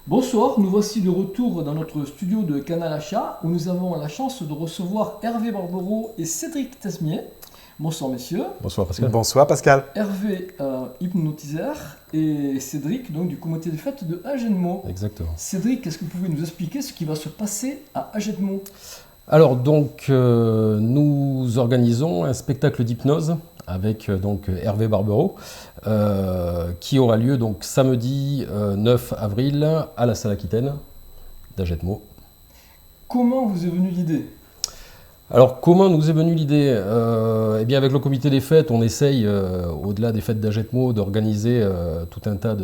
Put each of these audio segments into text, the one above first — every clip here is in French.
Bonsoir, nous voici de retour dans notre studio de Canal Achat où nous avons la chance de recevoir Hervé Barbereau et Cédric Tesmier. Bonsoir messieurs. Bonsoir Pascal. Bonsoir Pascal. Hervé, hypnotiseur, et Cédric donc, du comité de fête de Agenmo. Exactement. Cédric, est-ce que vous pouvez nous expliquer ce qui va se passer à Agenmo? Alors donc nous organisons un spectacle d'hypnose avec Hervé Barbereau qui aura lieu donc samedi 9 avril à la salle Aquitaine d'Agetmo. Comment vous est venue l'idée? Alors comment nous est venue l'idée? Eh bien avec le comité des fêtes, on essaye au-delà des fêtes d'Agetmo d'organiser tout un tas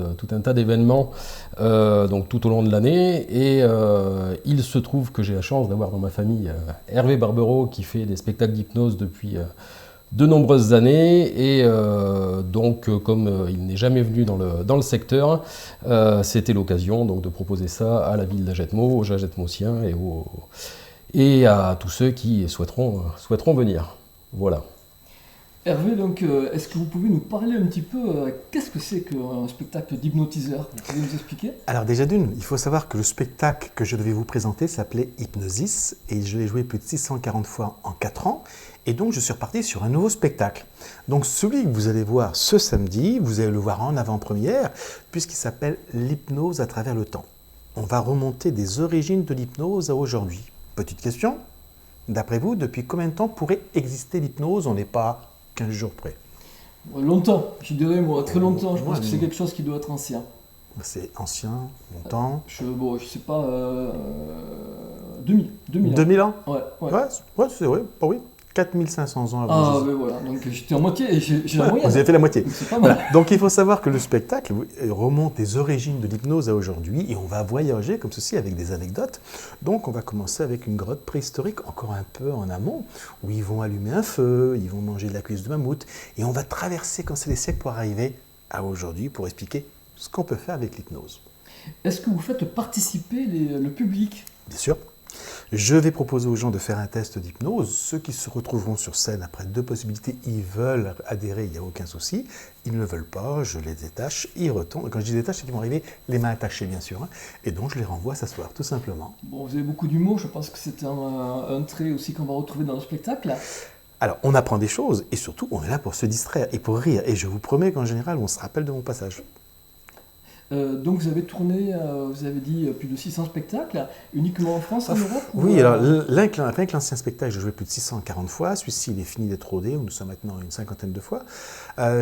d'événements donc tout au long de l'année, et il se trouve que j'ai la chance d'avoir dans ma famille Hervé Barbereau qui fait des spectacles d'hypnose depuis de nombreuses années, et donc comme il n'est jamais venu dans le secteur, c'était l'occasion donc de proposer ça à la ville d'Agetmo, aux Agetmosiens et à tous ceux qui souhaiteront venir. Voilà. Hervé, donc, est-ce que vous pouvez nous parler un petit peu, qu'est-ce que c'est qu'un spectacle d'hypnotiseur? Vous pouvez nous expliquer? Alors déjà d'une, il faut savoir que le spectacle que je devais vous présenter s'appelait Hypnosis et je l'ai joué plus de 640 fois en 4 ans, et donc je suis reparti sur un nouveau spectacle. Donc celui que vous allez voir ce samedi, vous allez le voir en avant-première puisqu'il s'appelle l'hypnose à travers le temps. On va remonter des origines de l'hypnose à aujourd'hui. Petite question, d'après vous, depuis combien de temps pourrait exister l'hypnose? On n'est pas 15 jours près. Longtemps, je dirais moi, très longtemps. Je pense que c'est quelque chose qui doit être ancien. C'est ancien, longtemps. Je sais pas, 2000 ans. 2000 ans? Ouais. C'est vrai, oui. 4500 ans avant Ah, Jésus. ben voilà, donc j'étais en moitié et j'ai la moyenne. Vous avez fait la moitié. C'est pas mal. Voilà. Donc il faut savoir que le spectacle remonte des origines de l'hypnose à aujourd'hui, et on va voyager comme ceci avec des anecdotes. Donc on va commencer avec une grotte préhistorique, encore un peu en amont, où ils vont allumer un feu, ils vont manger de la cuisse de mammouth, et on va traverser comme c'est les siècles pour arriver à aujourd'hui, pour expliquer ce qu'on peut faire avec l'hypnose. Est-ce que vous faites participer le public? Bien sûr. Je vais proposer aux gens de faire un test d'hypnose. Ceux qui se retrouveront sur scène après deux possibilités, ils veulent adhérer, il n'y a aucun souci. Ils ne veulent pas, je les détache, ils retournent. Quand je dis détache, c'est qu'ils vont arriver les mains attachées, bien sûr. Et donc, je les renvoie s'asseoir, tout simplement. Bon, vous avez beaucoup d'humour, je pense que c'est un trait aussi qu'on va retrouver dans le spectacle. Alors, on apprend des choses, et surtout, on est là pour se distraire et pour rire. Et je vous promets qu'en général, on se rappelle de mon passage. Donc vous avez tourné, vous avez dit plus de 600 spectacles, uniquement en France, en Europe? Oui, alors avec l'ancien spectacle, j'ai joué plus de 640 fois. Celui-ci, il est fini d'être rodé, nous sommes maintenant une cinquantaine de fois.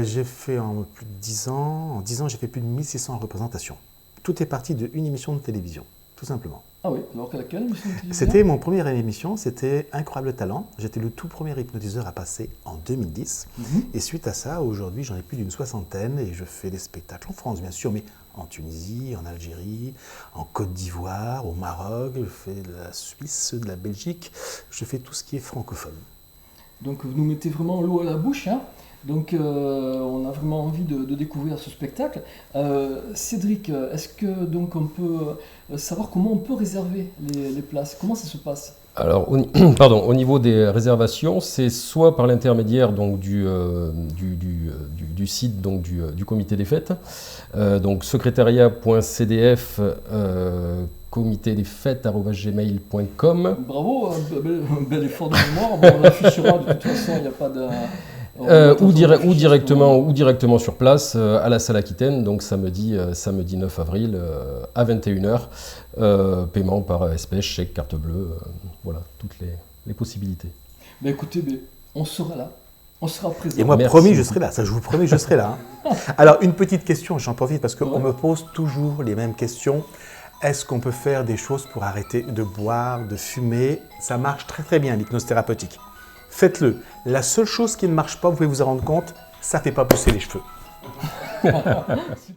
J'ai fait en plus de 10 ans, j'ai fait plus de 1600 représentations. Tout est parti d'une émission de télévision, tout simplement. Ah oui, alors laquelle émission de télévision? C'était mon première émission, c'était Incroyable Talent. J'étais le tout premier hypnotiseur à passer en 2010. Et suite à ça, aujourd'hui, j'en ai plus d'une soixantaine, et je fais des spectacles en France, bien sûr, mais en Tunisie, en Algérie, en Côte d'Ivoire, au Maroc, je fais de la Suisse, de la Belgique, je fais tout ce qui est francophone. Donc vous nous mettez vraiment l'eau à la bouche, hein. Donc on a vraiment envie de découvrir ce spectacle. Cédric, est-ce que donc on peut savoir comment on peut réserver les places? Comment ça se passe? Alors, au niveau des réservations, c'est soit par l'intermédiaire donc du site donc du comité des fêtes, donc secrétariat.cdf comitédesfêtes@gmail.com. Bravo, un bel effort de mémoire. Bon, on l'affichera de toute façon, il n'y a pas de... ou directement sur place à la salle Aquitaine, donc samedi 9 avril à 21h, paiement par espèce, chèque, carte bleue, voilà, toutes les possibilités. Ben écoutez, on sera là, on sera présent. Et moi, Merci promis, je beaucoup. serai là, ça je vous promets, je serai là. Alors, une petite question, j'en profite parce qu'on me pose toujours les mêmes questions. Est-ce qu'on peut faire des choses pour arrêter de boire, de fumer? Ça marche très très bien, l'hypnose thérapeutique. Faites-le. La seule chose qui ne marche pas, vous pouvez vous en rendre compte, ça ne fait pas pousser les cheveux.